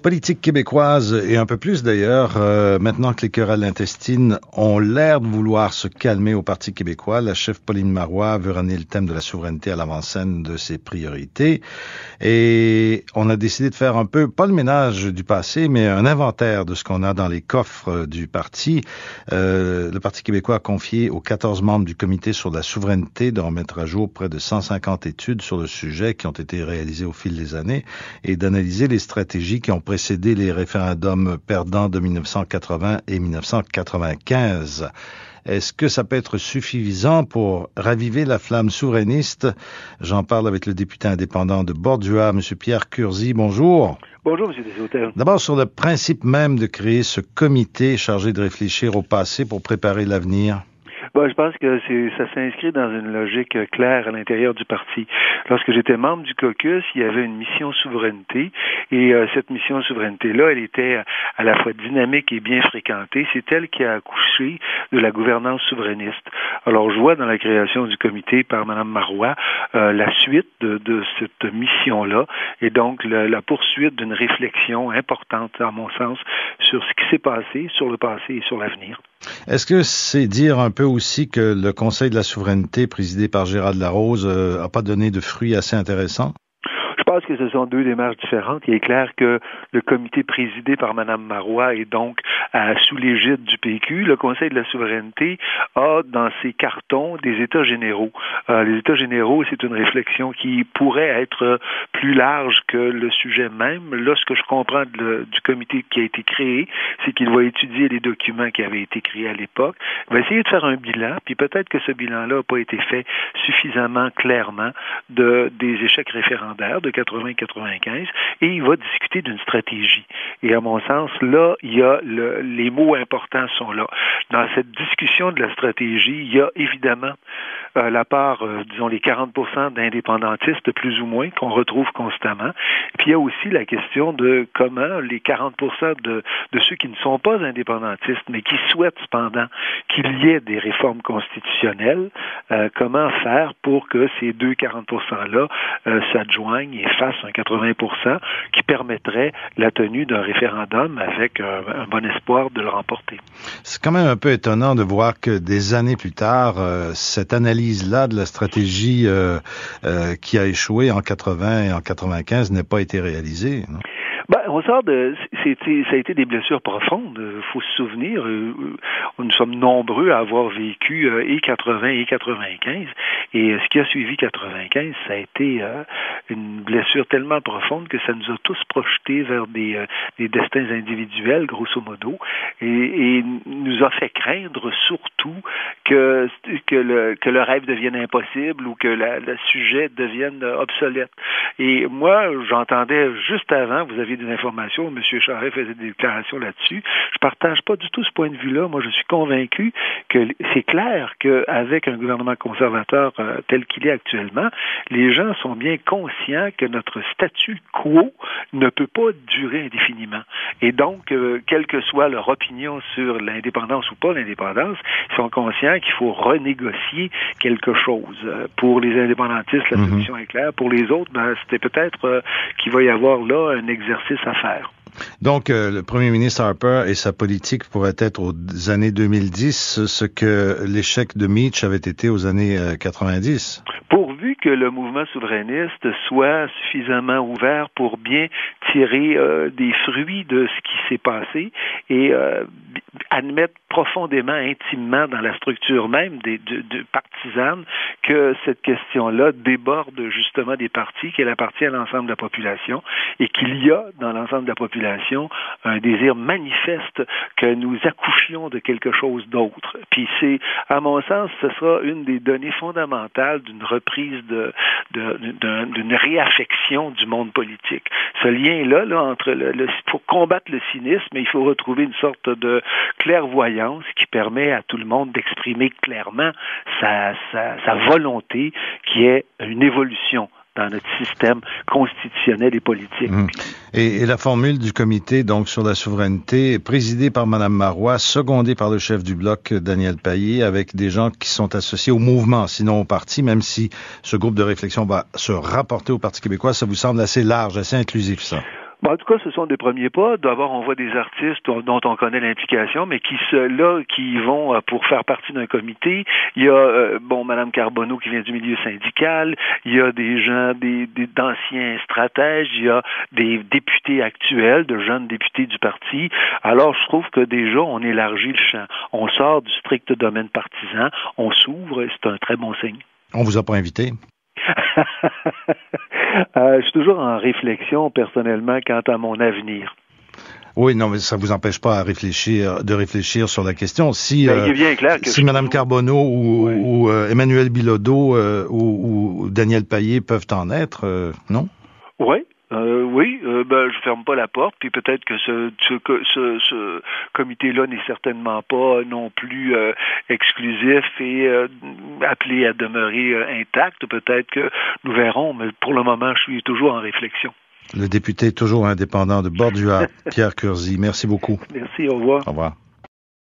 Politique québécoise et un peu plus d'ailleurs, maintenant que les querelles intestines ont l'air de vouloir se calmer au Parti québécois, la chef Pauline Marois veut ramener le thème de la souveraineté à l'avant-scène de ses priorités. Et on a décidé de faire un peu, pas le ménage du passé, mais un inventaire de ce qu'on a dans les coffres du parti. Le Parti québécois a confié aux 14 membres du comité sur la souveraineté de remettre à jour près de 150 études sur le sujet qui ont été réalisées au fil des années et d'analyser les stratégies qui ont précédé les référendums perdants de 1980 et 1995. Est-ce que ça peut être suffisant pour raviver la flamme souverainiste? J'en parle avec le député indépendant de Bordua, M. Pierre Curzi. Bonjour. Bonjour, M. Desautels. D'abord, sur le principe même de créer ce comité chargé de réfléchir au passé pour préparer l'avenir. Bon, je pense que ça s'inscrit dans une logique claire à l'intérieur du parti. Lorsque j'étais membre du caucus, il y avait une mission souveraineté et cette mission souveraineté-là, elle était à la fois dynamique et bien fréquentée. C'est elle qui a accouché de la gouvernance souverainiste. Alors, je vois dans la création du comité par Mme Marois la suite de cette mission-là et donc la poursuite d'une réflexion importante, à mon sens, sur ce qui s'est passé, sur le passé et sur l'avenir. Est-ce que c'est dire un peu aussi que le Conseil de la souveraineté, présidé par Gérald Larose, n'a pas donné de fruits assez intéressants? Je pense que ce sont deux démarches différentes. Il est clair que le comité présidé par Mme Marois est donc sous l'égide du PQ. Le Conseil de la souveraineté a dans ses cartons des États généraux. Les États généraux, c'est une réflexion qui pourrait être plus large que le sujet même. Là, ce que je comprends du comité qui a été créé, c'est qu'il va étudier les documents qui avaient été créés à l'époque, il va essayer de faire un bilan, puis peut-être que ce bilan-là n'a pas été fait suffisamment clairement des échecs référendaires de 80-95, et il va discuter d'une stratégie. Et à mon sens, là, il y a les mots importants sont là. Dans cette discussion de la stratégie, il y a évidemment la part, disons, les 40% d'indépendantistes, plus ou moins, qu'on retrouve constamment. Puis il y a aussi la question de comment les 40% de ceux qui ne sont pas indépendantistes, mais qui souhaitent cependant qu'il y ait des réformes constitutionnelles, comment faire pour que ces deux 40%-là s'adjoignent et fassent un 80% qui permettrait la tenue d'un référendum avec un bon espoir de le remporter. C'est quand même un peu étonnant de voir que des années plus tard, cette analyse-là de la stratégie qui a échoué en 80 et en 95 n'a pas été réalisée, non? Ben, on sort ça a été des blessures profondes. Il faut se souvenir, nous sommes nombreux à avoir vécu et 80 et 95. Et ce qui a suivi 95, ça a été une blessure tellement profonde que ça nous a tous projetés vers des destins individuels, grosso modo, et nous a fait craindre surtout que le rêve devienne impossible ou que le sujet devienne obsolète. Et moi, j'entendais juste avant, vous aviez des informations, M. Charest faisait des déclarations là-dessus. Je partage pas du tout ce point de vue-là. Moi, je suis convaincu que c'est clair qu'avec un gouvernement conservateur tel qu'il est actuellement, les gens sont bien conscients que notre statu quo ne peut pas durer indéfiniment. Et donc, quelle que soit leur opinion sur l'indépendance ou pas l'indépendance, ils sont conscients qu'il faut renégocier quelque chose. Pour les indépendantistes, la solution est claire. Pour les autres, c'était peut-être qu'il va y avoir là un exercice à faire. Donc, le premier ministre Harper et sa politique pourraient être aux années 2010 ce que l'échec de Meach avait été aux années 90. Pourvu que le mouvement souverainiste soit suffisamment ouvert pour bien tirer des fruits de ce qui s'est passé et admettre profondément, intimement dans la structure même de partisane que cette question-là déborde justement des partis, qu'elle appartient à l'ensemble de la population et qu'il y a dans l'ensemble de la population un désir manifeste que nous accouchions de quelque chose d'autre. Puis c'est, à mon sens, ce sera une des données fondamentales d'une reprise d'une réaffection du monde politique. Ce lien-là, entre pour combattre le cynisme, il faut retrouver une sorte de clairvoyance qui permet à tout le monde d'exprimer clairement sa volonté qui est une évolution dans notre système constitutionnel et politique. Et la formule du comité, donc, sur la souveraineté, présidée par Mme Marois, secondée par le chef du Bloc, Daniel Payé, avec des gens qui sont associés au mouvement, sinon au parti, même si ce groupe de réflexion va se rapporter au Parti québécois, ça vous semble assez large, assez inclusif, ça? Bon, en tout cas, ce sont des premiers pas. D'abord, on voit des artistes dont on connaît l'implication, mais qui vont pour faire partie d'un comité. Il y a, Mme Carbonneau qui vient du milieu syndical. Il y a des gens, d'anciens stratèges. Il y a des députés actuels, de jeunes députés du parti. Alors, je trouve que déjà, on élargit le champ. On sort du strict domaine partisan. On s'ouvre et c'est un très bon signe. On vous a pas invité? Je suis toujours en réflexion personnellement quant à mon avenir. Oui, non, mais ça vous empêche pas de réfléchir sur la question. Si il est bien clair que si Mme Carbonneau ou Emmanuel Bilodeau ou Daniel Payet peuvent en être, non? Oui. Je ferme pas la porte, puis peut-être que ce comité-là n'est certainement pas non plus exclusif et appelé à demeurer intact. Peut-être que nous verrons, mais pour le moment, je suis toujours en réflexion. Le député toujours indépendant de Bordua, Pierre Curzi. Merci beaucoup. Merci, au revoir. Au revoir.